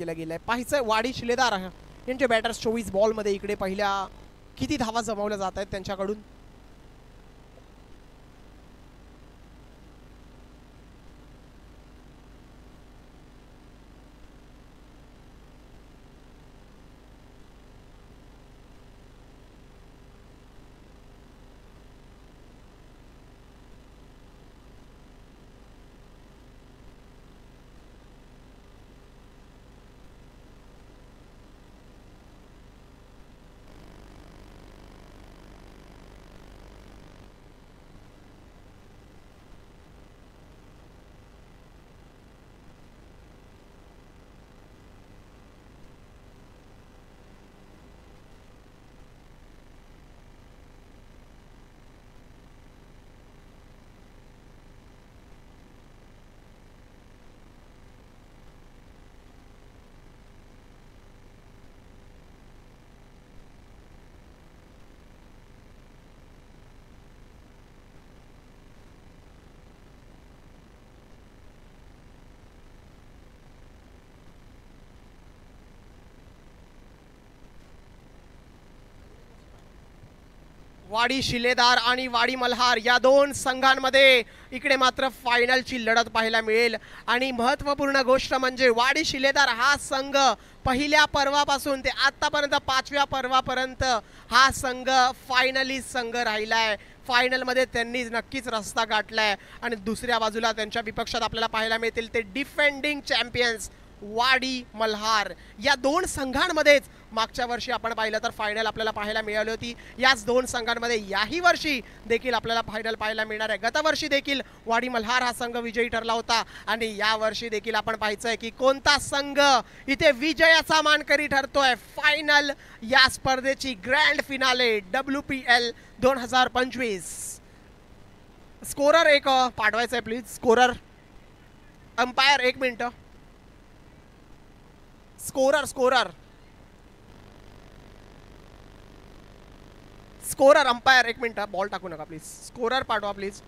केलं गेलंय. पाहायचंय वाडी शिलेदार यांचे बॅटर्स 24 बॉलमध्ये इकडे पहिल्या किती धावा जमवल्या जात आहेत त्यांच्याकडून. वाडी शिलेदार आणि वाडी मल्हार या दोन संघांमध्ये इकडे मात्र फायनलची लढत पाहायला मिळेल. आणि महत्त्वपूर्ण गोष्ट म्हणजे वाडी शिलेदार हा संघ पहिल्या पर्वापासून ते आतापर्यंत 5व्या पर्वापर्यंत हा संघ फायनलिस्ट संघ राहिलाय. फायनलमध्ये त्यांनी नक्कीच रस्ता गाठलाय. आणि दुसऱ्या बाजूला त्यांच्या विपक्षात आपल्याला पाहायला मिळतील ते डिफेंडिंग चॅम्पियन्स वाडी मल्हार. या दोन संघांमध्येच मागच्या वर्षी आपण पाहिलं तर फायनल आपल्याला पाहायला मिळाली होती. याच दोन संघांमध्ये याही वर्षी देखील आपल्याला फायनल पाहायला मिळणार आहे. गतवर्षी देखील वाडी मल्हार हा संघ विजयी ठरला होता आणि या वर्षी देखील आपण पाहायचंय की कोणता संघ इथे विजयाचा मानकरी ठरतोय. फायनल या स्पर्धेची ग्रँड फिनाले WPL 2025. स्कोरर एक पाठवायचं आहे please. Scorer umpire 1 minute. Scorer umpire 1 minute. Ball टाकू नका प्लीज. स्कोरर पाठवा प्लीज.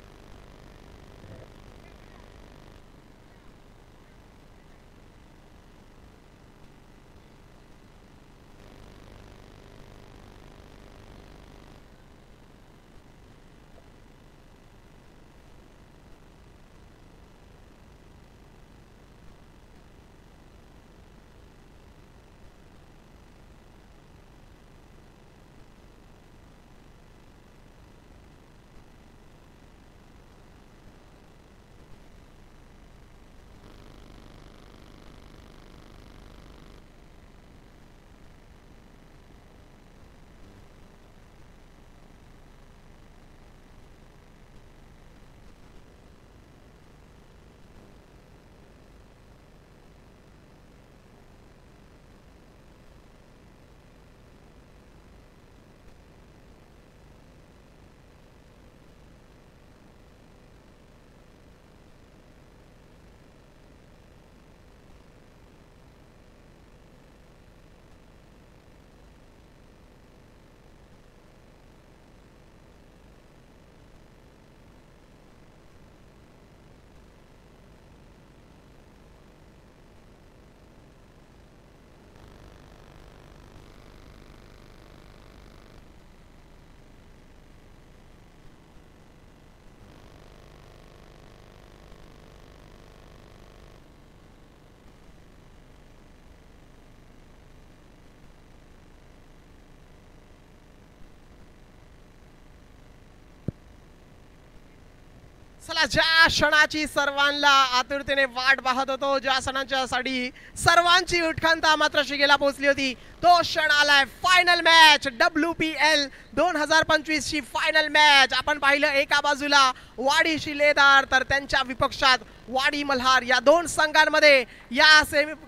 चला, ज्या क्षणाची सर्वांना आतुरतेने वाट पाहत होतो, ज्या क्षणाच्यासाठी सर्वांची उत्कंठा मात्र शिगेला पोहोचली होती, तो क्षण आलाय. फायनल मॅच WPL 2025 ची फायनल मॅच. आपण पाहिलं एका बाजूला वाडी शिलेदार तर त्यांच्या विपक्षात वाडी मल्हार. या दोन संघांमध्ये या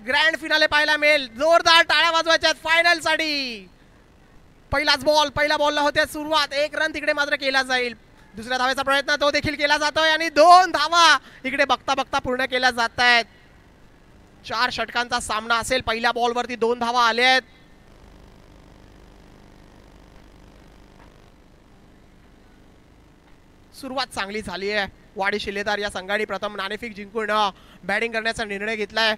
ग्रँड फिनाले पाहायला मिळेल. जोरदार टाळ्या वाजवायच्यात फायनल साठी. पहिल्या बॉलला होत्या सुरुवात. 1 रन तिकडे मात्र केला जाईल. दुसऱ्या धावेचा प्रयत्न तो देखील केला जातोय आणि 2 धावा इकडे बघता बघता पूर्ण केल्या जात आहेत. 4 षटकांचा सामना असेल. पहिल्या बॉलवरती 2 धावा आल्या आहेत. सुरुवात चांगली झाली आहे. वाडी शिलेदार या संघाने प्रथम नाणेफेक जिंकून बॅटिंग करण्याचा निर्णय घेतलाय.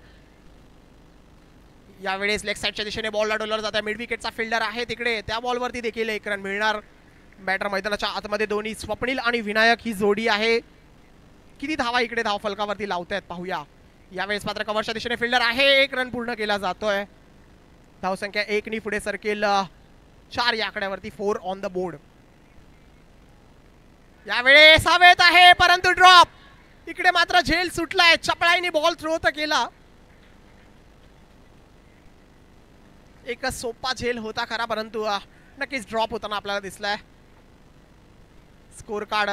यावेळेस लेग साईडच्या दिशेने बॉलला डोलर जात आहे. मिड विकेटचा फिल्डर आहे तिकडे, त्या बॉलवरती देखील 1 रन मिळणार. बॅटर मैदानाच्या आतमध्ये दोन्ही स्वप्नील आणि विनायक ही जोडी आहे. किती धावा इकडे धाव फलकावरती लावतायत पाहूया. यावेळेस मात्र कव्हरच्या दिशेने फिल्डर आहे, 1 रन पूर्ण केला जातोय. धावसंख्या 1 नी पुढे सरकेल 4 या आकड्यावरती, 4 ऑन द बोर्ड. यावेळेस हवेत आहे परंतु ड्रॉप. इकडे मात्र झेल सुटलाय, चपळाईने बॉल थ्रो तर केला. एक सोपा झेल होता खरा, परंतु नक्कीच ड्रॉप होताना आपल्याला दिसलाय. स्कोर कार्ड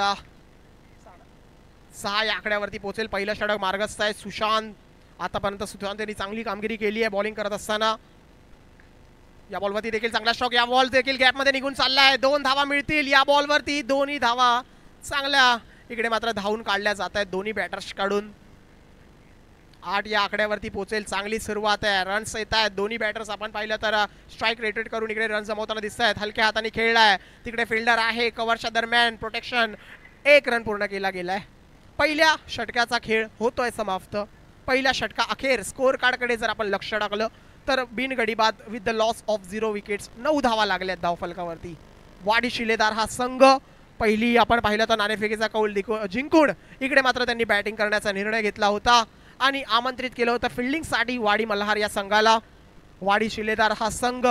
6 या आकड्यावरती पोहोचेल. पहिलं षटक मार्गस्थ आहे सुशांत. आतापर्यंत सुशांत यांनी चांगली कामगिरी केली आहे बॉलिंग करत असताना. या बॉलवरती देखील चांगला स्ट्रोक, या बॉल देखील गॅपमध्ये निघून चाललाय. 2 धावा मिळतील या बॉलवरती, दोन्ही धावा चांगल्या इकडे मात्र धावून काढल्या जात आहेत दोन्ही बॅटर्स कडून. 8 या आकड्यावरती पोहोचेल. चांगली सुरुवात आहे, रन्स येत आहेत. दोन्ही बॅटर्स आपण पाहिलं तर स्ट्राईक रेटेड करून इकडे रन जमवताना दिसत आहेत. हलक्या हाताने खेळलाय, तिकडे फिल्डर आहे, कव्हरच्या दरम्यान प्रोटेक्शन. 1 रन पूर्ण केला गेलाय. पहिल्या षटकाचा खेळ होतोय समाप्त. पहिल्या षटका अखेर स्कोर कार्ड कडे जर आपण लक्ष टाकलं तर बिनगडी बाद with the loss of 0 wickets 9 धावा लागल्यात धाव फलकावरती. वाडी शिलेदार हा संघ पहिली आपण पाहिलं तर नाणेफेकीचा कौल जिंकून इकडे मात्र त्यांनी बॅटिंग करण्याचा निर्णय घेतला होता आणि आमंत्रित केलं होतं फिल्डिंगसाठी वाडी मल्हार या संघाला. वाडी शिलेदार हा संघ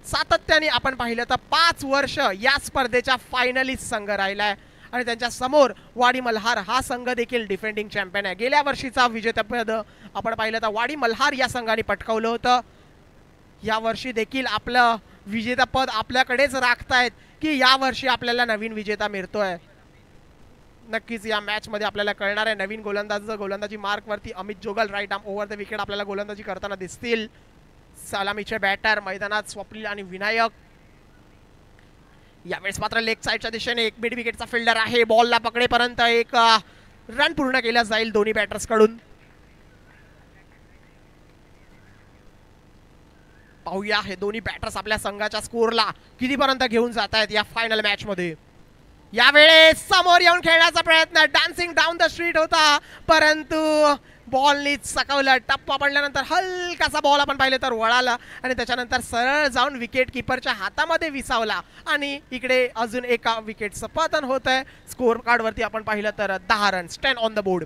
सातत्याने आपण पाहिलं तर 5 वर्ष या स्पर्धेच्या फायनलिस्ट संघ राहिलाय आणि त्यांच्या समोर वाडी मल्हार हा संघ देखील डिफेंडिंग चॅम्पियन आहे. गेल्या वर्षीचा विजेतेपद आपण पाहिलं तर वाडी मल्हार या संघाने पटकावलं होतं. या वर्षी देखील आपलं विजेतेपद आपल्याकडेच राखतायत की या वर्षी आपल्याला नवीन विजेता मिळतोय. नक्कीच या मॅच मध्ये आपल्याला कळणार आहे. नवीन गोलंदाजी मार्क वरती Amit Jogal right arm over the wicket आपल्याला गोलंदाजी करताना दिसतील. सलामीचे बॅटर मैदानात स्वप्नील आणि विनायक. यावेळेस मात्र लेग साईडच्या दिशेने एक मिड विकेटचा फिल्डर आहे, बॉलला पकडेपर्यंत 1 रन पूर्ण केला जाईल दोन्ही बॅटर्स कडून. पाहूया हे दोन्ही बॅटर्स आपल्या संघाच्या स्कोरला कितीपर्यंत घेऊन जात आहेत या फायनल मॅच मध्ये. यावेळेस समोर येऊन खेळण्याचा प्रयत्न, डान्सिंग डाऊन द स्ट्रीट होता, परंतु बॉलनी चकवलं. टप्पा पडल्यानंतर हलकासा बॉल आपण पाहिलं तर वळाला आणि त्याच्यानंतर सरळ जाऊन विकेट किपरच्या हातामध्ये विसावला आणि इकडे अजून एका विकेटचं पतन होत आहे. स्कोर कार्ड वरती आपण पाहिलं तर 10 runs, 10 on the board.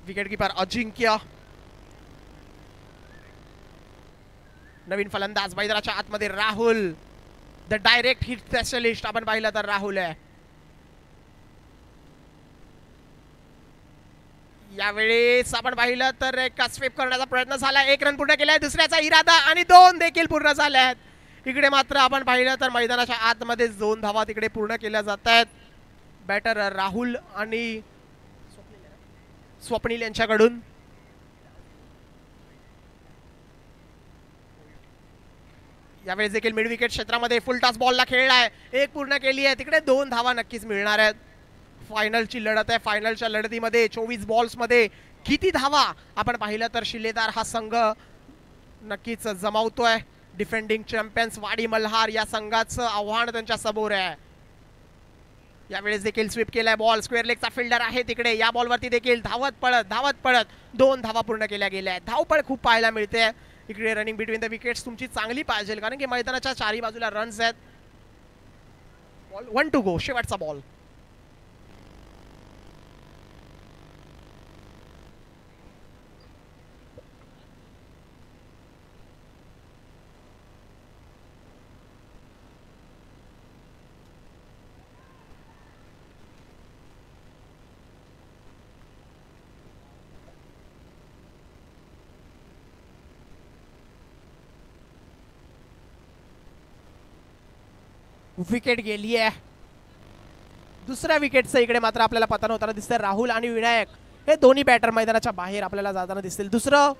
Wicket keeper Ajinkya. नवीन फलंदाज मैदानाच्या आतमध्ये Rahul, the direct hit specialist आपण पाहिलं तर राहुल आहे. यावेळेस आपण पाहिलं तर एक स्वीप करण्याचा प्रयत्न झाला, 1 रन पूर्ण केलाय, दुसऱ्याचा इरादा आणि 2 देखील पूर्ण झाले आहेत. इकडे मात्र आपण पाहिलं तर मैदानाच्या आतमध्ये 2 धावा तिकडे पूर्ण केल्या जात आहेत. बॅटर राहुल आणि स्वप्नील यांच्याकडून. यावेळेस देखील मिड विकेट क्षेत्रामध्ये फुल टॉस बॉलला खेळलाय, 1 पूर्ण केली आहे, तिकडे 2 धावा नक्कीच मिळणार आहेत. फायनलची लढत आहे. फायनलच्या लढतीमध्ये 24 बॉल्स मध्ये किती धावा आपण पाहिलं तर शिलेदार हा संघ नक्कीच जमावतोय. डिफेंडिंग चॅम्पियन्स वाडी मल्हार या संघाचं आव्हान त्यांच्या समोर आहे. यावेळेस देखील स्वीप केलाय बॉल, स्क्वेअर लेगचा फिल्डर आहे तिकडे. या बॉलवरती देखील धावत पळत 2 धावा पूर्ण केल्या गेल्या. धावपळ खूप पाहायला मिळते इकडे. रनिंग बिटवीन द विकेट्स तुमची चांगली पाहिजे कारण की मैदानाच्या चारी बाजूला रन्स आहेत. बॉल 1 टू गो, शेवटचा बॉल. विकेट गेली आहे. दुसऱ्या विकेटचं इकडे मात्र आपल्याला पतन होताना दिसतंय. राहुल आणि विनायक हे दोन्ही बॅटर मैदानाच्या बाहेर आपल्याला जाताना दिसतील. दुसरं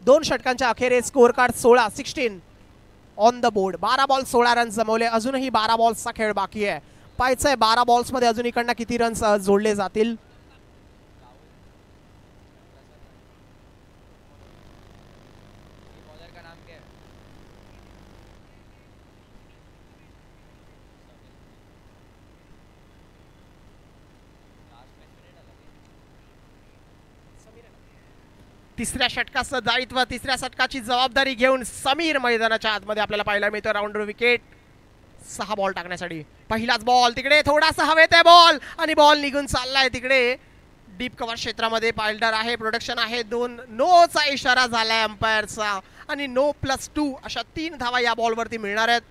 2 षटकांच्या अखेर score card 16 on the board. 12 ball 16 run जमवले. अजूनही 12 बॉल्सचा खेळ बाकी आहे. पाहायचं आहे 12 बॉल्स मध्ये अजून इकडनं किती रन्स जोडले जातील. तिसऱ्या षटकाचं दायित्व, तिसऱ्या षटकाची जबाबदारी घेऊन समीर मैदानाच्या आतमध्ये आपल्याला पाहायला मिळतो. राऊंडर विकेट, 6 बॉल टाकण्यासाठी. पहिलाच बॉल तिकडे, थोडासा हवेत आहे बॉल आणि बॉल निघून चाललाय तिकडे. डीप कव्हर क्षेत्रामध्ये फाइल्डर आहे, प्रोडक्शन आहे. 2 नोचा इशारा झालाय अंपायरचा आणि नो +2 अशा 3 धावा या बॉलवरती मिळणार आहेत.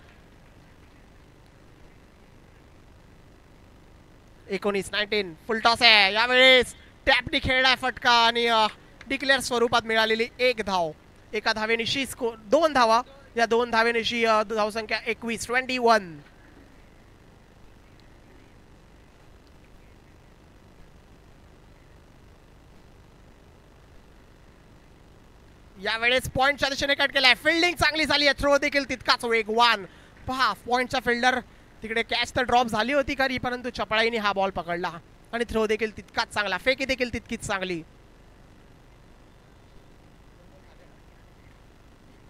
19 फुल टॉस आहे यावेळेस. टॅपनी खेळलाय फटका आणि डिक्लेअर स्वरूपात मिळालेली 1 धाव. एका धावेनिशी 2 धावा, या 2 धावेनिशी धावसंख्या 21. यावेळेस पॉइंटच्या दिशेने कट केलाय. फिल्डिंग चांगली झाली आहे, थ्रो देखील तितकाच वेगवान. पहा पॉइंटचा फिल्डर तिकडे कॅच तर ड्रॉप झाली होती खरी, परंतु चपळाईने हा बॉल पकडला आणि थ्रो देखील तितकाच चांगला, फेकी देखील तितकीच चांगली.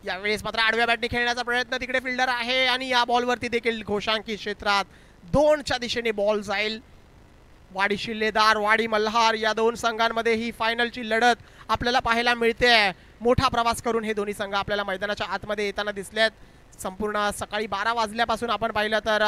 यावेळेस मात्र आडव्या बॅटने खेळण्याचा प्रयत्न तिकडे फिल्डर आहे आणि या बॉलवरती देखील घोषांकित क्षेत्रात 2च्या दिशेने बॉल जाईल. वाडी शिल्लेदार, वाडी मल्हार या 2 संघांमध्ये ही फायनलची लढत आपल्याला पाहायला मिळते. मोठा प्रवास करून हे दोन्ही संघ आपल्याला मैदानाच्या आतमध्ये येताना दिसलेत. संपूर्ण सकाळी 12 वाजल्यापासून आपण पाहिलं तर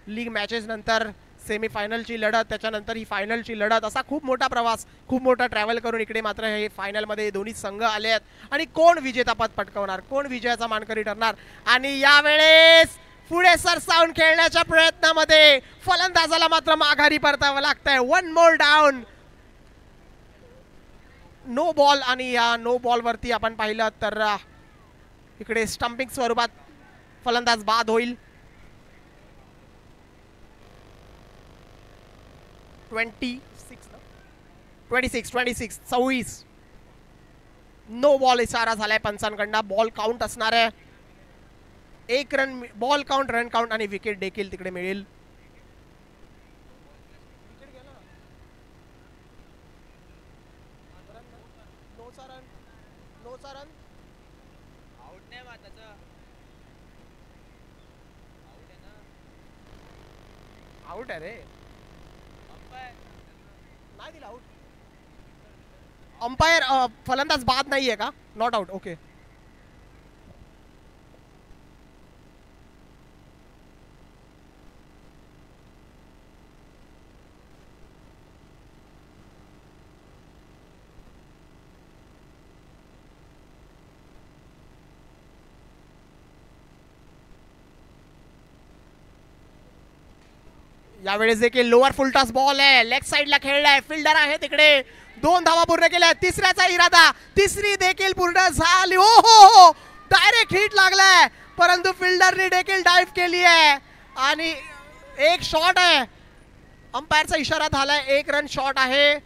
लीग मॅचेस नंतर सेमीफायनलची लढत, त्याच्यानंतर ही फायनलची लढत, असा खूप मोठा प्रवास, खूप मोठा ट्रॅव्हल करून इकडे मात्र हे फायनलमध्ये दोन्ही संघ आले आहेत. आणि कोण विजेतापद पटकावणार, कोण विजयाचा मानकरी ठरणार. आणि यावेळेस पुढे सरसावून खेळण्याच्या प्रयत्नामध्ये फलंदाजाला मात्र माघारी परतावं लागतंय. 1 मोर डाऊन, नो बॉल. आणि या नो बॉल वरती आपण पाहिलं तर इकडे स्टंपिंग स्वरूपात फलंदाज बाद होईल. 26 नो बॉल इशारा झालाय पंचांकडनं. बॉल काउंट असणार आहे. 1 run, ball count, run count आणि विकेट देखील तिकडे मिळेल. आउट आहे रे, नाही दिला आउट. अंपायर फलंदाज बाद नाहीये का? Not out, okay. यावेळेस देखील लोअर फुलटॉस बॉल आहे, लेग साइडला खेळलाय, फिल्डर आहे तिकडे. 2 धावा पूर्ण केल्या. तिसऱ्याचा इरादा, तिसरी देखील पूर्ण झाली. हो हो हो, डायरेक्ट हिट लागलाय, परंतु फिल्डरने देखील डाइव्ह केली आहे आणि 1 शॉट आहे. अंपायरचा इशारा झालाय, 1 रन शॉट आहे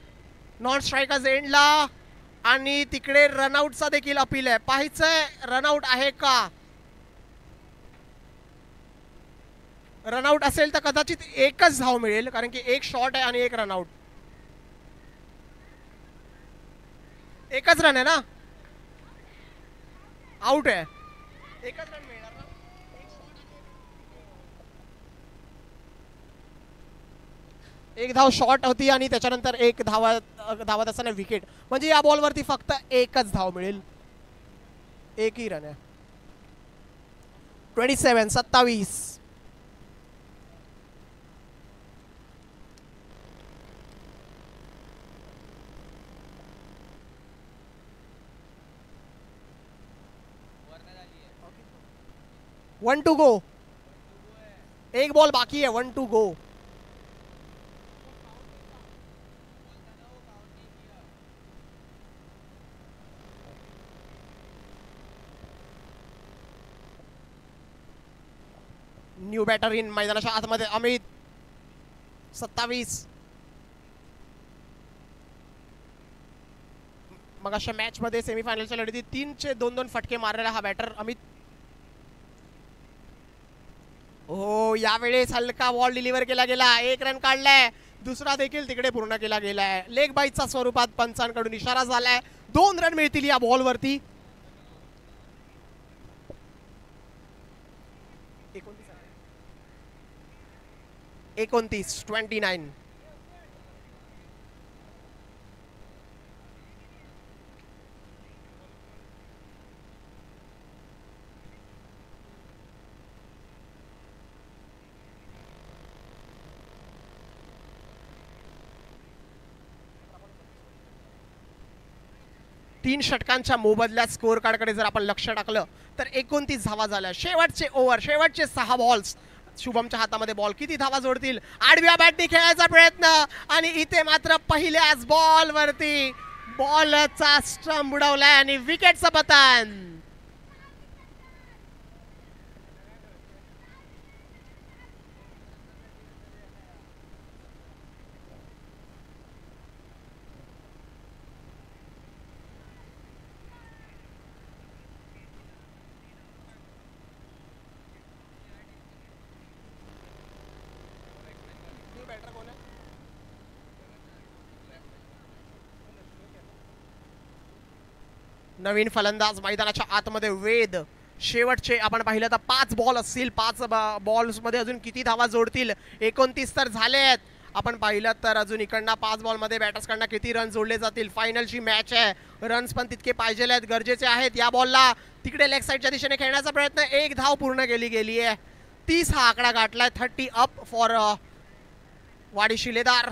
नॉन स्ट्रायकर्स एंडला. आणि तिकडे रनआउटचा देखील अपील आहे. पाहायचंय रनआउट आहे का. रनआउट असेल तर कदाचित 1च धाव मिळेल, कारण की 1 शॉट आहे आणि 1 रनआउट. 1च रन आहे ना, आउट आहे. 1च रन मिळणार ना. 1 धाव शॉट होती आणि त्याच्यानंतर 1 धावत असताना विकेट, म्हणजे या बॉलवरती फक्त 1च धाव मिळेल. 1ही रन आहे. 27. 1 टू गो. 1 बॉल बाकी है. 1 to go. New batter in मैदानाच्या आतमध्ये अमित. 27. मग अशा मॅच मध्ये सेमीफायनलच्या लढतीत 3चे 2-2 फटके मारलेला हा बॅटर अमित. हो, यावेळेस हलका बॉल डिलिव्हर केला गेला. 1 रन काढलाय, दुसरा देखील तिकडे पूर्ण केला गेलाय. लेग बाईटच्या स्वरूपात पंचांकडून इशारा झालाय. 2 रन मिळतील या बॉलवरती. 29. 3 षटकांच्या मोबदल्यात स्कोअर कार्डकडे जर आपण लक्ष टाकलं तर 29 धावा झाल्या. शेवटचे ओव्हर, शेवटचे 6 बॉल्स. शुभमच्या हातामध्ये बॉल, किती धावा जोडतील? आडव्या बॅटने खेळायचा प्रयत्न आणि इथे मात्र पहिल्याच बॉल वरती बॉलचा स्टंप उडवलाय आणि विकेटचं पतन. नवीन फलंदाज मैदानाच्या आतमध्ये वेद. शेवटचे आपण पाहिलं तर 5 बॉल असतील. 5 बॉल्स मध्ये अजून किती धावा जोडतील? 29 तर झालेत. आपण पाहिलं तर अजून इकडनं 5 बॉलमध्ये बॅटर्सकडनं किती रन जोडले जातील? फायनलची मॅच आहे, रन्स पण तितके पाहिजे आहेत, गरजेचे आहेत. या बॉलला तिकडे लेग साईडच्या दिशेने खेळण्याचा प्रयत्न, 1 धाव पूर्ण गेली आहे. 30 हा आकडा गाठलाय. 30 अप फॉर वाडी शिलेदार.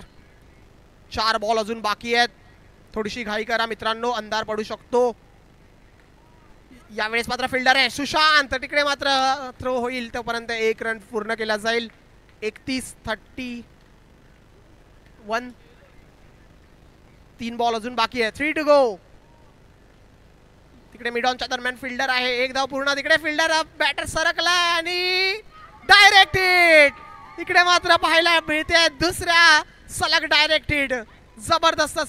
4 बॉल अजून बाकी आहेत. थोडीशी घाई करा मित्रांनो, अंधार पडू शकतो. यावेळेस मात्र फिल्डर आहे सुशांत, तिकडे मात्र थ्रो होईल, तोपर्यंत 1 रन पूर्ण केला जाईल. 31-31. 3 बॉल अजून बाकी आहे. 3 टू गो. तिकडे मिडॉनच्या दरम्यान फिल्डर आहे. 1 धाव पूर्ण. तिकडे फिल्डर, बॅटर सरकला आणि डायरेक्ट हिट. इकडे मात्र पाहायला मिळते दुसऱ्या सलग डायरेक्ट हिट. जबरदस्त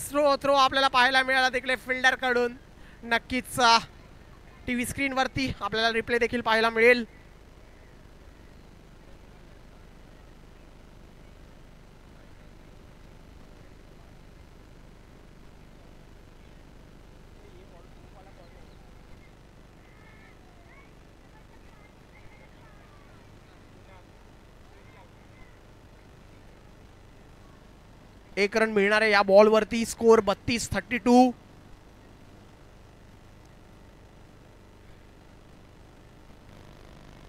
थ्रो आपल्याला पाहायला मिळाला तिकडे फिल्डर कडून. नक्कीच टीव्ही स्क्रीन वरती आपल्याला रिप्ले देखील पाहायला मिळेल. एक रन मिळणार आहे या बॉल वरती. स्कोर 32-32.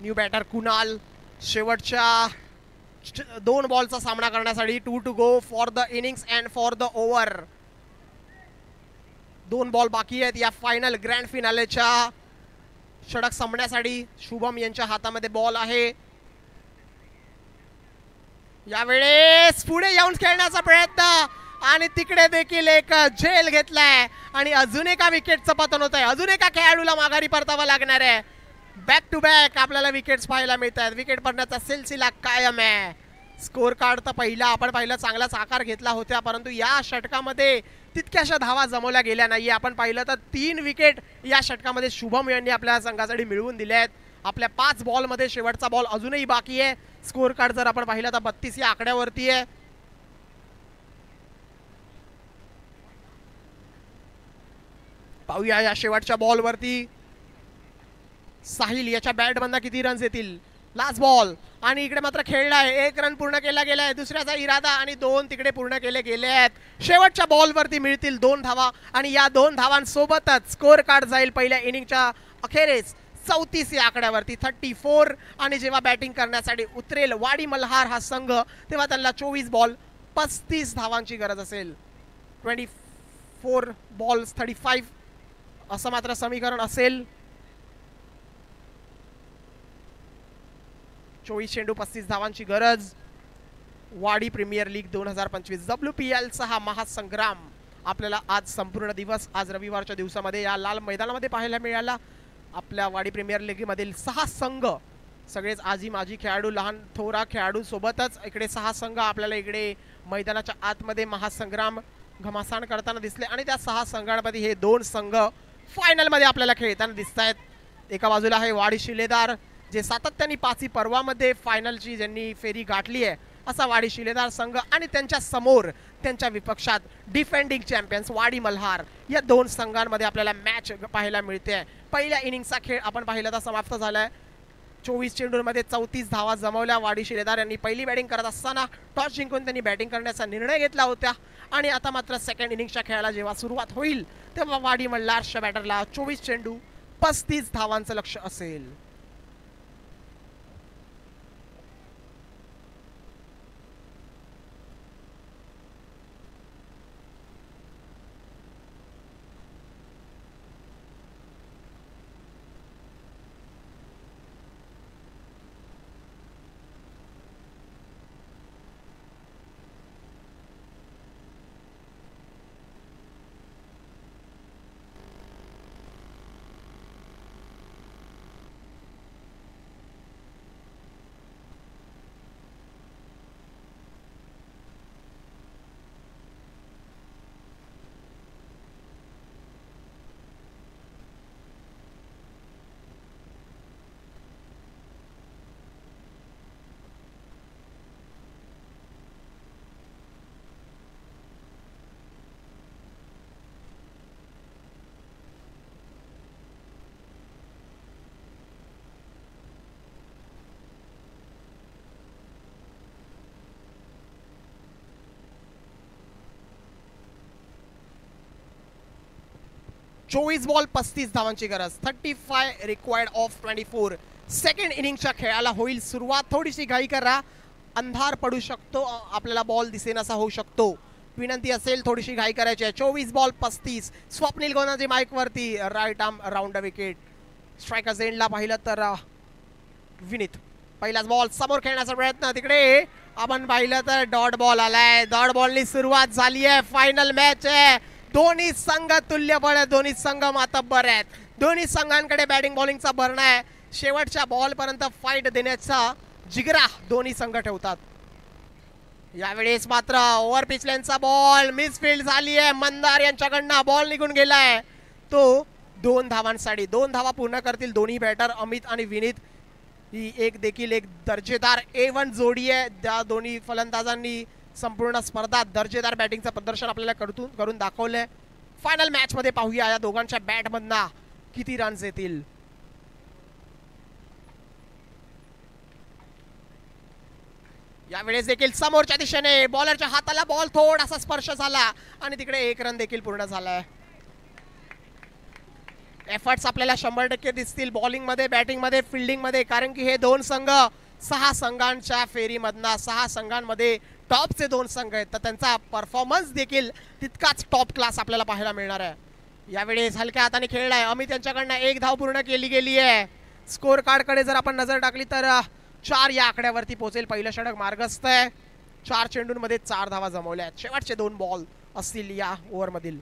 New batter Kunal. शेवटच्या 2 बॉलचा सामना करण्यासाठी 2 to go for the innings and for the over. 2 ball बाकी आहेत या फायनल ग्रँड फिनालेच्या षटक संपण्यासाठी. शुभम यांच्या हातामध्ये बॉल आहे. यावेळेस पुढे येऊन खेळण्याचा प्रयत्न आणि तिकडे देखील एक झेल घेतलाय आणि अजून एका विकेटचं पतन होत आहे. अजून एका खेळाडूला माघारी परतावं लागणार आहे. बॅक टू बॅक आपल्याला विकेट्स पाहायला मिळत आहेत. विकेट पडण्याचा सिलसिला कायम आहे. स्कोर कार्ड तर पहिला आपण पाहिलं चांगलाच आकार घेतला होता, परंतु या षटकामध्ये तितक्याशा धावा जमवल्या गेल्या नाही. आपण पाहिलं तर 3 विकेट या षटकामध्ये शुभम यांनी आपल्या संघासाठी मिळवून दिले आहेत. आपल्या 5 बॉलमध्ये शेवटचा बॉल अजूनही बाकी आहे. स्कोर कार्ड जर आपण पाहिलं तर 32 या आकड्यावरती आहे. पाहूया या शेवटच्या बॉलवरती साहिल याच्या बॅट मधून किती रन्स येतील. लास्ट बॉल आणि इकडे मात्र खेळलाय. 1 रन पूर्ण केला गेलाय. दुसऱ्याचा इरादा आणि 2 तिकडे पूर्ण केले गेले आहेत. शेवटच्या बॉलवरती मिळतील 2 धावा आणि या 2 धावांसोबतच स्कोर कार्ड जाईल पहिल्या इनिंगच्या अखेरीस 34 या आकड्यावरती 34. आणि जेव्हा बॅटिंग करण्यासाठी उतरेल वाडी मल्हार हा संघ तेव्हा त्यांना 24 बॉल 35 धावांची गरज असेल. 24 बॉल्स 35 असं मात्र समीकरण असेल. 24 चेंडू 35 धावांची गरज. वाडी प्रीमियर लीग 2025 WPL चा हा महासंग्राम आपल्याला आज संपूर्ण दिवस, आज रविवारच्या दिवसामध्ये या लाल मैदानामध्ये पाहायला मिळाला. आपल्या वाडी प्रीमियर लीग मधील 6 संघ, सगळेच आजी माजी खेळाडू, लहान थोरा खेळाडू सोबतच इकडे 6 संघ आपल्याला इकडे मैदानाच्या आतमध्ये महासंग्राम घमासान करताना दिसले. आणि त्या 6 संघांमध्ये हे 2 संघ फायनल मध्ये आपल्याला खेळताना दिसत आहेत. एका बाजूला आहे वाडी शिलेदार, जे सातत्याने 5 पर्वामध्ये फायनलची ज्यांनी फेरी गाठली आहे असा वाडी शिलेदार संघ, आणि त्यांच्या समोर त्यांच्या विपक्षात डिफेंडिंग चॅम्पियन्स वाडी मल्हार. या 2 संघांमध्ये आपल्याला मॅच पाहायला मिळते. पहिल्या इनिंगचा खेळ आपण पाहिला तर समाप्त झालाय. 24 चेंडूंमध्ये 34 धावा जमवल्या. वाडी शिलेदार यांनी पहिली बॅटिंग करत असताना टॉस जिंकून त्यांनी बॅटिंग करण्याचा निर्णय घेतला होता. आणि आता मात्र सेकंड इनिंगच्या खेळाला जेव्हा सुरुवात होईल तेव्हा वाडी मल्हारच्या बॅटरला 24 चेंडू 35 धावांचं लक्ष असेल. 24 बॉल 35 धावांची गरज. 35 रिक्वायर्ड ऑफ 24. सेकंड इनिंगच्या खेळाला होईल सुरुवात. थोडीशी घाई करा, अंधार पडू शकतो, आपल्याला बॉल दिसेनासा होऊ शकतो. विनंती असेल थोडीशी घाई करायची आहे. 24 बॉल 35. स्वप्नील गोनाजी माईक वरती. Right arm round wicket. Striker's एंडला पाहिलं तर विनीत. पहिलाच बॉल समोर खेळण्याचा प्रयत्न. तिकडे आपण पाहिलं तर डॉट बॉल आलाय. डॉट बॉलनी सुरुवात झाली आहे. फायनल मॅच आहे. दोन्ही संघ तुल्यबळ आहेत. दोन्ही संघ मातब्बर आहेत. दोन्ही संघांकडे बॅटिंग बॉलिंगचा भरणा आहे. शेवटच्या बॉल पर्यंत फाईट देण्याचा जिगरा दोन्ही संघ ठेवतात. यावेळेस मात्र ओव्हर पिचल्यांचा बॉल मिसफील्ड झाली आहे. मंदार यांच्याकडनं बॉल निघून गेलाय. तो 2 धावांसाठी. 2 धावा पूर्ण करतील दोन्ही बॅटर अमित आणि विनीत. ही एक देखील एक दर्जेदार A1 जोडी आहे. त्या दोन्ही फलंदाजांनी संपूर्ण स्पर्धात दर्जेदार बॅटिंगचं प्रदर्शन आपल्याला करून दाखवलंय. फायनल मॅच मध्ये पाहूया या दोघांच्या बॅटमधनं किती रन्स येतील. यावेळेस देखील समोरच्या दिशेने बॉलरच्या हाताला बॉल थोडासा स्पर्श झाला आणि तिकडे 1 रन देखील पूर्ण झालाय. एफर्ट्स आपल्याला 100% दिसतील बॉलिंग मध्ये, बॅटिंग मध्ये, फिल्डिंग मध्ये, कारण की हे 2 संघ 6 संघांच्या फेरीमधनं 6 संघांमध्ये टॉपचे 2 संघ आहेत. तर त्यांचा परफॉर्मन्स देखील तितकाच टॉप क्लास आपल्याला पाहायला मिळणार आहे. यावेळेस हलक्या हाताने खेळलाय अमित यांच्याकडनं. 1 धाव पूर्ण केली गेली आहे. स्कोर कार्ड कडे जर आपण नजर टाकली तर 4 या आकड्यावरती पोहोचेल. पहिलं षटक मार्गस्थ आहे. 4 चेंडूंमध्ये 4 धावा जमवल्या आहेत. शेवटचे 2 बॉल असतील या ओव्हर मधील.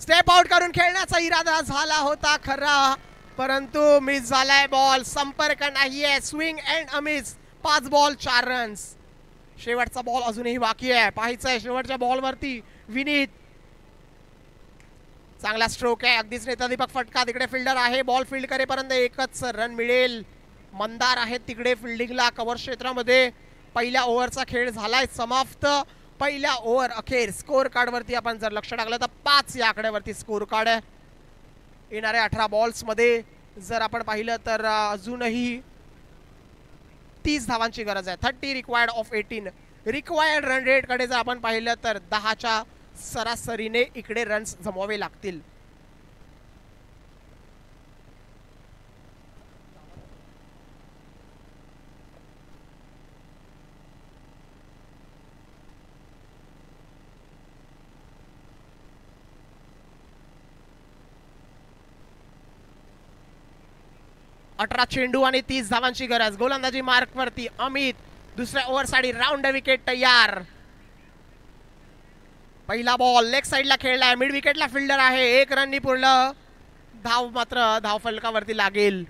स्टेप आउट करून खेळण्याचा इरादा झाला होता खरा, परंतु मिस झालाय बॉल. संपर्क नाहीये. Swing and a miss. 5 ball 4 runs. शेवटचा बॉल अजूनही बाकी आहे. पाहायचं आहे शेवटच्या बॉल वरती विनीत. चांगला स्ट्रोक आहे. अगदीच नेता दीपक फटका. तिकडे फिल्डर आहे. बॉल फील्ड करेपर्यंत 1च रन मिळेल. मंदार आहेत तिकडे फिल्डिंगला कव्हर क्षेत्रामध्ये. पहिल्या ओव्हरचा खेळ झालाय समाप्त. पहिल्या ओव्हर अखेर स्कोर कार्ड वरती आपण जर लक्ष टाकलं तर 5 या आकड्यावरती स्कोर कार्ड आहे. येणाऱ्या 18 बॉल्स मध्ये जर आपण पाहिलं तर अजूनही 30 धावांची गरज आहे. 30 required of 18. Required run rate कडे जर आपण पाहिलं तर 10च्या सरासरीने इकडे रन्स जमवावे लागतील. अठरा चेंडू आणि 30 धावांची गरज. गोलंदाजी मार्क वरती अमित. दुसऱ्या ओव्हर साठी राऊंड विकेट तयार. पहिला बॉल लेग साइडला खेळलाय. मिड विकेटला फिल्डर आहे. 1 रननी पूर्ण. धाव मात्र धावफलकावरती लागेल.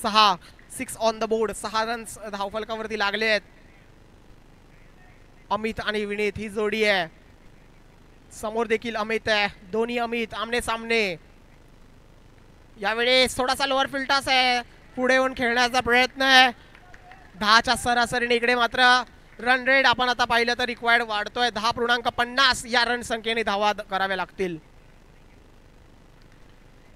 6 ऑन द बोर्ड. 6 रन्स धावफलकावरती लागले आहेत. अमित आणि विनीत ही जोडी आहे. समोर देखील अमित आहे. दोन्ही अमित आमने सामने. यावेळेस थोडासा लोअर फिल्टास आहे. पुढे येऊन खेळण्याचा प्रयत्न आहे. 10च्या सरासरीने इकडे मात्र रन रेट आपण आता पाहिलं तर रिक्वायर्ड वाढतोय. 10.50 या रन संख्येने धावा कराव्या लागतील.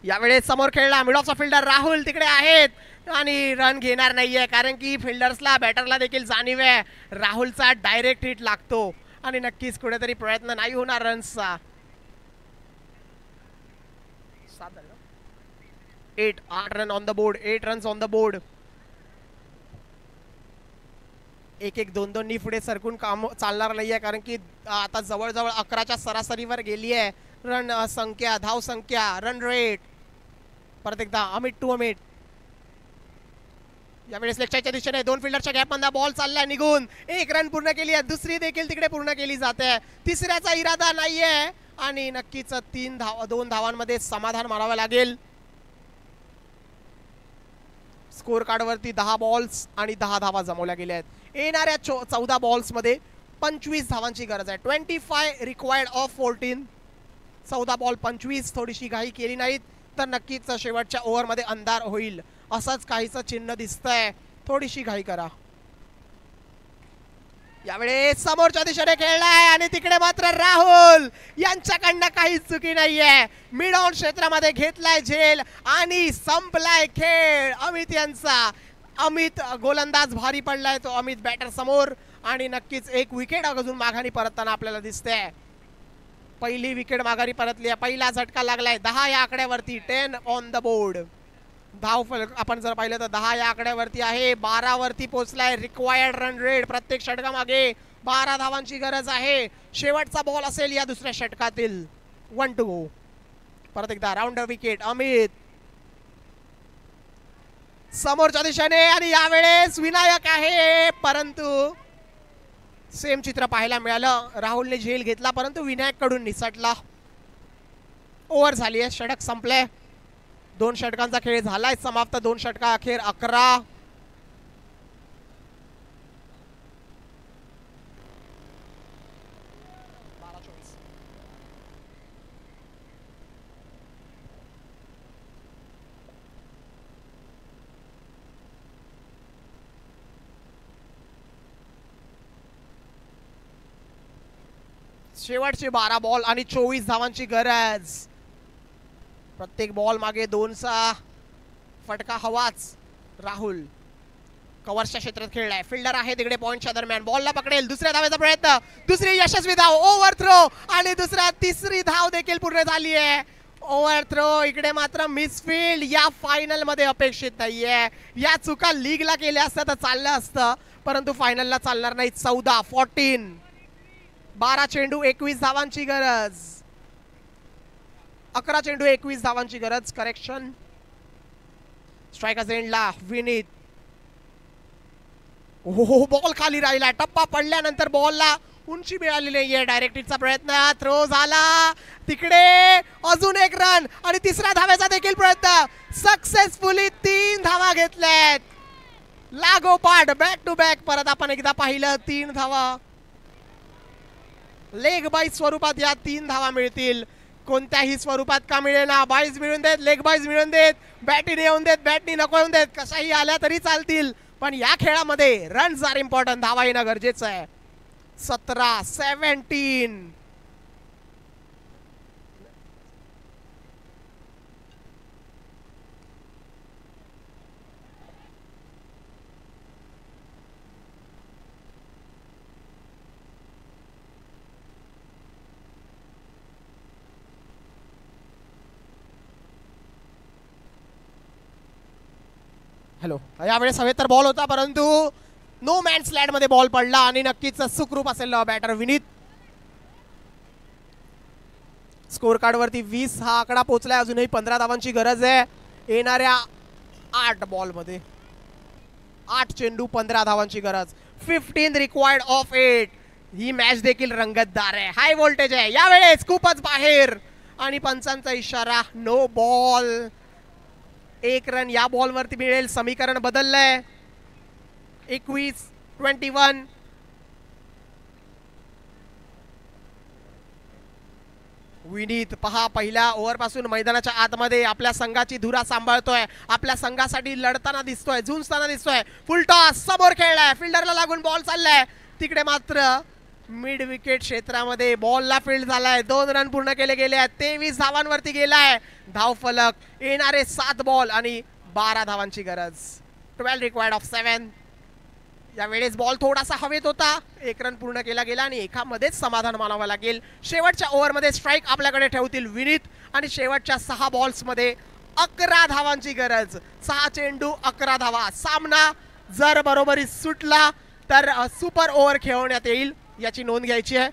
यावेळेस समोर खेळला मिड ऑफचा फिल्डर राहुल तिकडे आहेत आणि रन घेणार नाहीये, कारण की फिल्डर्सला बॅटरला देखील जाणीव आहे राहुलचा डायरेक्ट हिट लागतो आणि नक्कीच कुठेतरी प्रयत्न नाही होणार रन्सचा. 8 run on the board. 8 runs on the board. 1-1 2-2 नी पुढे सरकून काम चालणार नाहीये, कारण की आता जवळजवळ 11च्या सरासरीवर गेली आहे रन संख्या, धाव संख्या, रन रेट. परत एकदा अमित टू अमित. यावेळेस लेफ्टच्या दिशेने 2 फिल्डरच्या गॅप मध्ये बॉल चाललाय निघून. 1 रन पूर्ण केली आहे. दुसरी देखील तिकडे पूर्ण केली जाते. तिसऱ्याचा इरादा नाहीये आणि नक्कीच 2 धावांमध्ये समाधान मानावं लागेल. स्कोर कार्ड वरती 10 बॉल्स आणि 10 धावा जमवल्या गेल्या आहेत. येणाऱ्या 14 बॉल्स मध्ये 25 धावांची गरज आहे. 25 रिक्वायर्ड ऑफ 14. 14 बॉल 25. थोडीशी घाई केली नाहीत तर नक्कीच शेवटच्या ओव्हर मध्ये अंधार होईल असंच काहीचं चिन्ह दिसतंय. थोडीशी घाई करा. यावेळेस समोरच्या दिशेने खेळलाय आणि तिकडे मात्र राहुल यांच्याकडनं काही चुकी नाहीये. मिड ऑन क्षेत्रामध्ये घेतलाय झेल आणि संपलाय खेळ अमित यांचा. अमित गोलंदाज भारी पडलाय तो अमित बॅटर समोर आणि नक्कीच एक विकेट अजून माघारी परतताना आपल्याला दिसतंय. पहिली विकेट माघारी परतली आहे, पहिला झटका लागलाय. 10 या आकड्यावरती, 10 ऑन द बोर्ड. धाव फलक आपण जर पाहिलं तर 10 या आकड्यावरती आहे. 12 वरती पोहोचलाय. रिक्वायर्ड रन रेट प्रत्येक षटकामागे 12 धावांची गरज आहे. शेवटचा बॉल असेल या दुसऱ्या षटकातील. 1 to go. परत एकदा राऊंडर विकेट. अमित समोरच्या दिशेने आणि यावेळेस विनायक आहे, परंतु सेम चित्र पाहायला मिळालं. राहुलने झेल घेतला परंतु विनायक कडून निसटला. ओव्हर झाली आहे, षटक संपले. 2 षटकांचा खेळ झालाय समाप्त. 2 षटका अखेर 11. शेवटचे 12 बॉल आणि 24 धावांची गरज. प्रत्येक बॉल मागे 2चा फटका हवाच. राहुल कव्हरच्या क्षेत्रात खेळलाय. फिल्डर आहे तिकडे पॉइंटच्या दरम्यान. बॉलला पकडेल. दुसऱ्या धावेचा प्रयत्न. दुसरी यशस्वी धाव. ओव्हर थ्रो आणि तिसरी धाव देखील पूर्ण झाली आहे. Overthrow. इकडे मात्र मिसफील्ड या फायनल मध्ये अपेक्षित नाहीये. या चुका लीगला केल्या असत्या तर चाललं असतं, परंतु फायनलला चालणार नाही. 14 12 चेंडू 21 धावांची गरज. 11 चेंडू 21 धावांची गरज. करेक्शन. स्ट्रायकर्स एंडला विनीत. हो, बॉल खाली राहिला. टप्पा पडल्यानंतर बॉलला उंची मिळाली नाहीये. डायरेक्ट प्रयत्न. थ्रो झाला तिकडे. अजून एक रन आणि तिसऱ्या धावेचा देखील प्रयत्न. सक्सेसफुली 3 धावा घेतल्यात लागोपाठ, बॅक टू बॅक. परत आपण एकदा पाहिलं 3 धावा लेग बाईज स्वरूपात. या 3 धावा मिळतील. कोणत्याही स्वरूपात का मिळेना. बाईज मिळून देत, लेग बाईज मिळून देत, बॅटीने येऊन देत, बॅटनी नको येऊन देत, कशाही आल्या तरी चालतील, पण या खेळामध्ये रन्स आर इम्पॉर्टंट. धावा येणं गरजेचं आहे. 17 हॅलो. यावेळेस हवेत तर बॉल होता, परंतु नो मॅन्स लँड मध्ये बॉल पडला आणि नक्कीच सुखरूप असेल बॅटर विनीत. स्कोर कार्ड वरती 20 हा आकडा पोहोचलाय. अजूनही 15 धावांची गरज आहे येणाऱ्या 8 बॉल मध्ये. 8 चेंडू 15 धावांची गरज. 15 रिक्वायर्ड ऑफ 8. ही मॅच देखील रंगतदार आहे, हाय व्होल्टेज आहे. यावेळेस खूपच बाहेर आणि पंचांचा इशारा. No ball. 1 रन या बॉल वरती मिळेल. समीकरण बदललंय. 21 विनीत पहा, पहिल्या ओव्हर पासून मैदानाच्या आतमध्ये आपल्या संघाची धुरा सांभाळतोय. आपल्या संघासाठी लढताना दिसतोय, झुंजताना दिसतोय. फुल टॉस समोर खेळलाय. फिल्डरला लागून बॉल चाललाय. तिकडे मात्र मिड विकेट क्षेत्रामध्ये बॉलला फील्ड झालाय. 2 रन पूर्ण केले गेले आहेत. 23 धावांवरती गेलाय धाव फलक. येणारे 7 बॉल आणि 12 धावांची गरज. 12 रिक्वायर्ड ऑफ 7. यावेळेस बॉल थोडासा हवेत होता. 1 रन पूर्ण केला गेला आणि एकामध्येच समाधान मानावं लागेल. शेवटच्या ओव्हरमध्ये स्ट्राईक आपल्याकडे ठेवतील विनीत आणि शेवटच्या 6 बॉल्स मध्ये 11 धावांची गरज. 6 चेंडू 11 धावा. सामना जर बरोबरी सुटला तर सुपर ओव्हर खेळवण्यात येईल, याची नोंद घ्यायची आहे.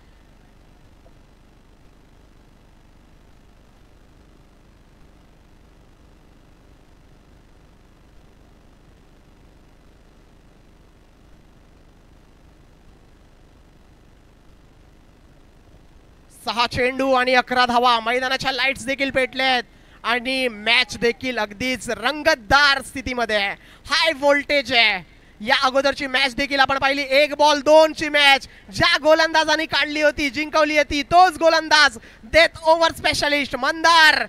सहा चेंडू आणि 11 धावा. मैदानाच्या लाईट्स देखील पेटल्यात आणि मॅच देखील अगदीच रंगतदार स्थितीमध्ये आहे, हाय व्होल्टेज आहे. या अगोदरची मॅच देखील आपण पाहिली. 1 बॉल 2 ची मॅच. ज्या गोलंदाजांनी काढली होती, जिंकवली होती, तोच गोलंदाज डेथ ओव्हर स्पेशलिस्ट मंदार.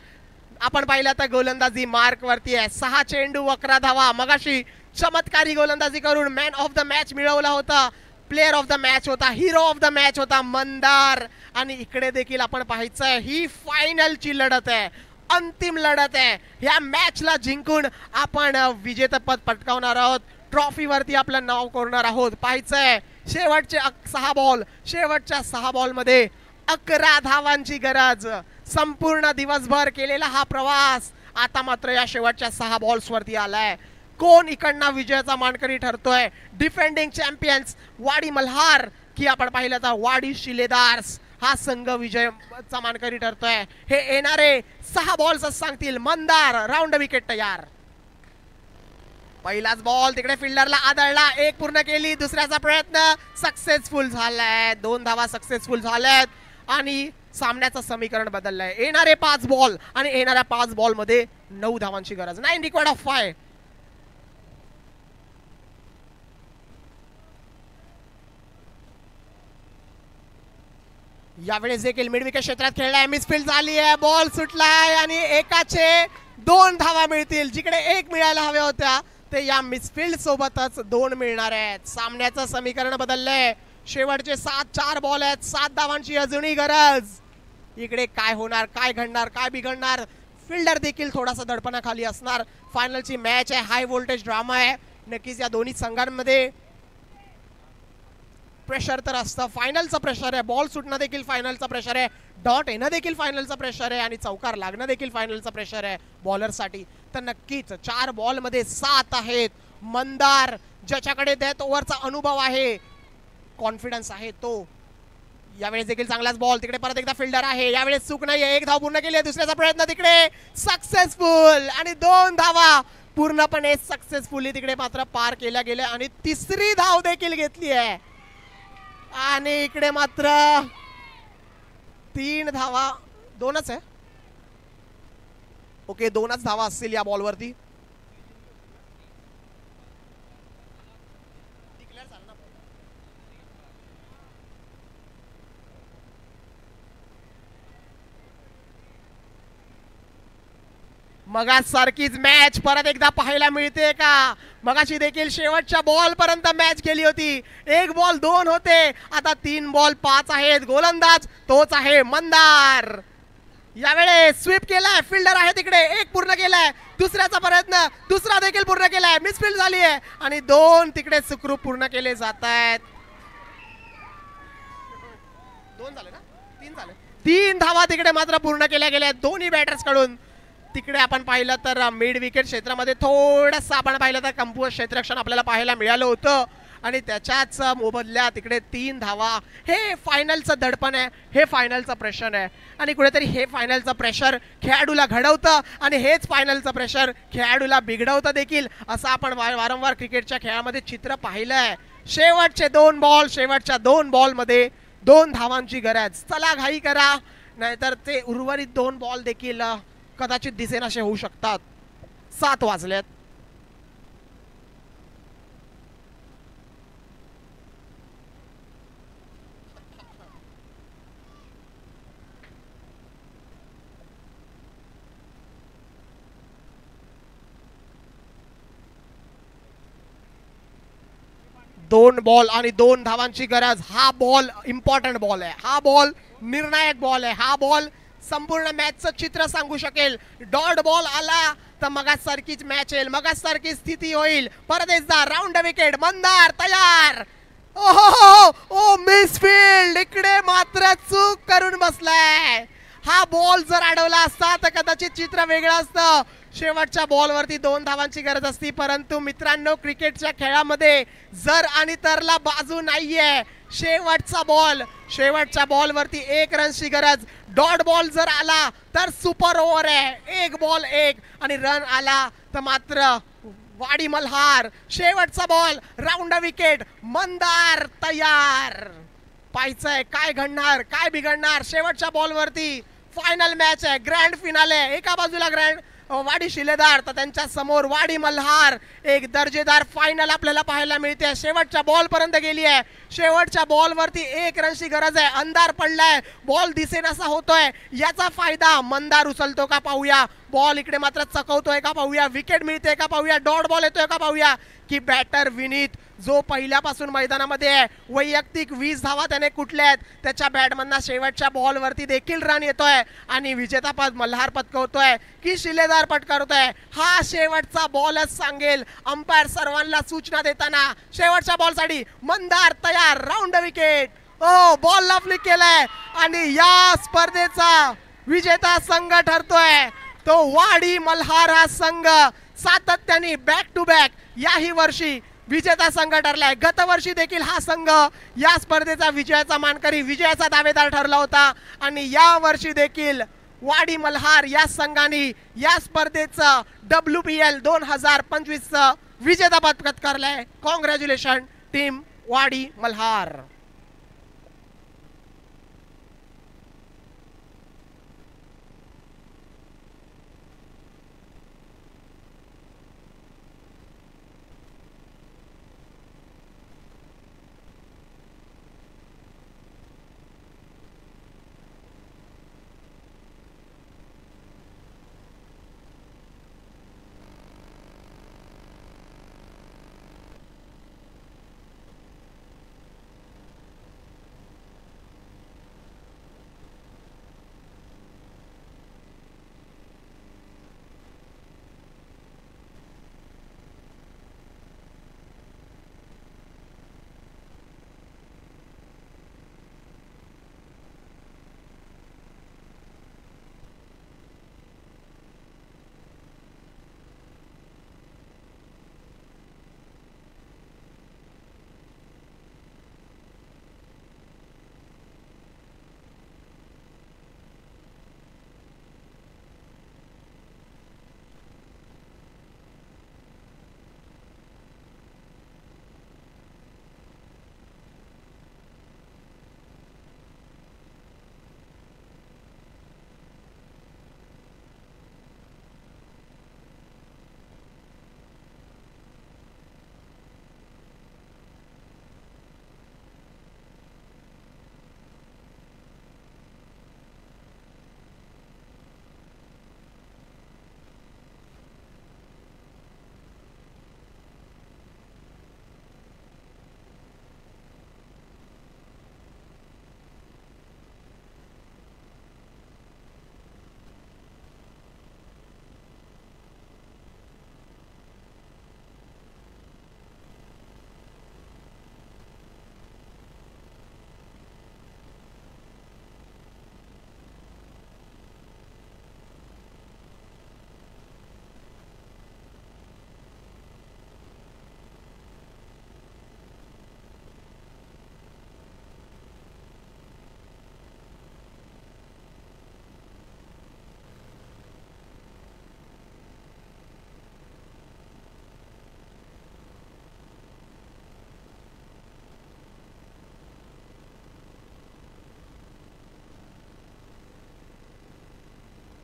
आपण पाहिलं तर गोलंदाजी मार्क वरती आहे. 6 चेंडू 11 धावा. मगाशी चमत्कारी गोलंदाजी करून मॅन ऑफ द मॅच मिळवला होता. प्लेयर ऑफ द मॅच होता, हिरो ऑफ द मॅच होता मंदार. आणि इकडे देखील आपण पाहायचंय ही फायनलची लढत आहे, अंतिम लढत आहे. या मॅचला जिंकून आपण विजेतेपद पटकावणार आहोत. ट्रॉफीवरती आपलं नाव कोरणार आहोत. पाहायचंय शेवटचे 6 बॉल. शेवटच्या 6 बॉल मध्ये 11 धावांची गरज. संपूर्ण दिवसभर केलेला हा प्रवास आता मात्र या शेवटच्या 6 बॉल्स वरती आलाय. कोण इकडनं विजयाचा मानकरी ठरतोय? डिफेंडिंग चॅम्पियन्स वाडी मल्हार की आपण पाहिलं तर वाडी शिलेदार्स हा संघ विजयाचा मानकरी ठरतोय. हे येणारे 6 बॉल्स सांगतील. मंदार राऊंड विकेट तयार. पहिलाच बॉल तिकडे फिल्डरला आदळला, 1 पूर्ण केली. दुसऱ्याचा प्रयत्न सक्सेसफुल झालाय. 2 धावा सक्सेसफुल झाल्यात आणि सामन्याचं समीकरण बदललंय. येणारे 5 बॉल आणि येणाऱ्या 5 बॉल मध्ये 9 धावांची गरज. 9 रिकॉर्ड ऑफ 5. यावेळेस देखील मिड विकेट क्षेत्रात खेळलाय. मिसफील्ड झाली आहे, बॉल सुटलाय आणि एकाचे 2 धावा मिळतील. जिकडे 1 मिळायला हव्या होत्या ते या मिसफील्ड सोबतच 2 मिळणार आहेत. सामन्याचं समीकरण बदललंय. शेवटचे 4 बॉल आहेत, 7 धावांची अजूनही गरज. इकडे काय होणार, काय घडणार, काय बिघडणार? फिल्डर देखील थोडासा दडपणाखाली असणार. फायनलची मॅच आहे, हाय व्होल्टेज ड्रामा आहे. नक्कीच या दोन्ही संघांमध्ये प्रेशर तर असतं. फायनलचं प्रेशर आहे. बॉल सुटणं देखील फायनलचा प्रेशर आहे. डॉट येणं देखील फायनलचा प्रेशर आहे आणि चौकार लागणं देखील फायनलचा प्रेशर आहे बॉलरसाठी. तर नक्कीच 4 बॉल मध्ये 7 आहेत. मंदार ज्याच्याकडे डेथ ओव्हरचा अनुभव आहे, कॉन्फिडन्स आहे, तो यावेळेस देखील चांगलाच बॉल. तिकडे परत एकदा फिल्डर आहे. यावेळेस चूक नाहीये, 1 धाव पूर्ण केली आहे. दुसऱ्याचा प्रयत्न तिकडे सक्सेसफुल आणि 2 धावा पूर्णपणे सक्सेसफुली तिकडे मात्र पार केल्या गेल्या आणि 3री धाव देखील घेतली आहे. आणि इकडे मात्र 3 धावा, 2च आहे. ओके, 2च धावा असतील या बॉलवरती. मगासारखीच मॅच परत एकदा पाहायला मिळते का? मगाशी देखील शेवटच्या बॉल पर्यंत मॅच गेली होती. 1 बॉल 2 होते, आता 3 बॉल 5 आहेत. गोलंदाज तोच आहे मंदार. यावेळेस स्वीप केलाय, फिल्डर आहे तिकडे, 1 पूर्ण केलाय. दुसऱ्याचा प्रयत्न, दुसरा देखील पूर्ण केलाय. मिसफील्ड झाली आहे आणि 2 तिकडे सुखरूप पूर्ण केले जात आहेत. 2 झाले ना, 3 झाले. 3 धावा तिकडे मात्र पूर्ण केल्या गेल्या दोन्ही बॅटर्स कडून. तिकडे आपण पाहिलं तर मिड विकेट क्षेत्रामध्ये थोडंसं आपण पाहिलं तर कमकुवत क्षेत्ररक्षण आपल्याला पाहायला मिळालं होतं आणि त्याच्याच मोबदल्यात तिकडे 3 धावा. हे फायनलचं दडपण आहे, हे फायनलचं प्रेशर आहे आणि कुठेतरी हे फायनलचं प्रेशर खेळाडूला घडवतं आणि हेच फायनलचं प्रेशर खेळाडूला बिघडवतं देखील, असं आपण वारंवार क्रिकेटच्या खेळामध्ये चित्र पाहिलं आहे. शेवटचे 2 बॉल, शेवटच्या 2 बॉलमध्ये 2 धावांची गरज. चला घाई करा, नाहीतर ते उर्वरित 2 बॉल देखील कदाचित दिसेनासे होऊ शकतात. 7 वाजलेत. दोन बॉल आणि 2 धावांची गरज. हा बॉल इम्पॉर्टंट बॉल आहे, हा बॉल निर्णायक बॉल आहे. हा बॉल संपूर्ण मॅचचं चित्र सांगू शकेल. डॉट बॉल आला तर मगासारखीच मॅच येईल, मगासारखी स्थिती होईल. परत एकदा राऊंड विकेट. मंदार तयार. Oh misfield. इकडे मात्र चूक करून बसलाय. हा बॉल जर अडवला असता तर कदाचित चित्र वेगळं असतं. शेवटच्या बॉलवरती 2 धावांची गरज असती, परंतु मित्रांनो क्रिकेटच्या खेळामध्ये जर आणि तरला बाजू नाहीये. शेवटचा बॉल, शेवटच्या बॉलवरती 1 रनची गरज. डॉट बॉल जर आला तर सुपर ओव्हर आहे, 1 बॉल 1 आणि रन आला तर मात्र वाडी मल्हार. शेवटचा बॉल, राऊंड विकेट. मंदार तयार. पाहायचंय काय घडणार, काय बिघडणार. शेवटच्या बॉलवरती फायनल मॅच आहे, ग्रँड फिनाले. एका बाजूला ग्रँड वाडी शिलेदार तर त्यांच्या समोर वाडी मल्हार. एक दर्जेदार फायनल आपल्याला पाहायला मिळते. शेवटच्या बॉल पर्यंत गेली आहे. शेवटच्या बॉलवरती 1 रनची गरज आहे. अंधार पडलाय, बॉल दिसेनासा होतोय. याचा फायदा मंदार उचलतो का पाहूया. बॉल इकडे मात्र चकवतोय का पाहूया. विकेट मिळते का पाहूया. डॉट बॉल येतोय का पाहूया. की बॅटर विनीत जो पहिल्यापासून मैदानामध्ये आहे, वैयक्तिक 20 धावा त्याने कुठल्या आहेत. त्याच्या बॅटमधना शेवटच्या बॉलवरती देखील रन येतोय आणि विजेतापद मल्हार पटकावतोय की शिलेदार पटकावतोय. हा शेवटचा बॉलच सांगेल. अंपायर सर्वांना सूचना देताना शेवटच्या बॉलसाठी मंदार तयार. Round wicket. बॉलला फ्लिक केलाय आणि या स्पर्धेचा विजेता संघ ठरतोय तो वाडी मल्हार हा संघ सातत्याने बॅक टू बॅक याही वर्षी विजेता संघ ठरलाय. गत वर्षी देखील हा संघ या स्पर्धेचा विजयाचा मानकरी विजयाचा दावेदार ठरला होता आणि या वर्षी देखील वाडी मल्हार या संघाने या स्पर्धेचं WPL 2025 विजेता पदक पत्करलंय. कॉंग्रॅच्युलेशन टीम वाडी मल्हार.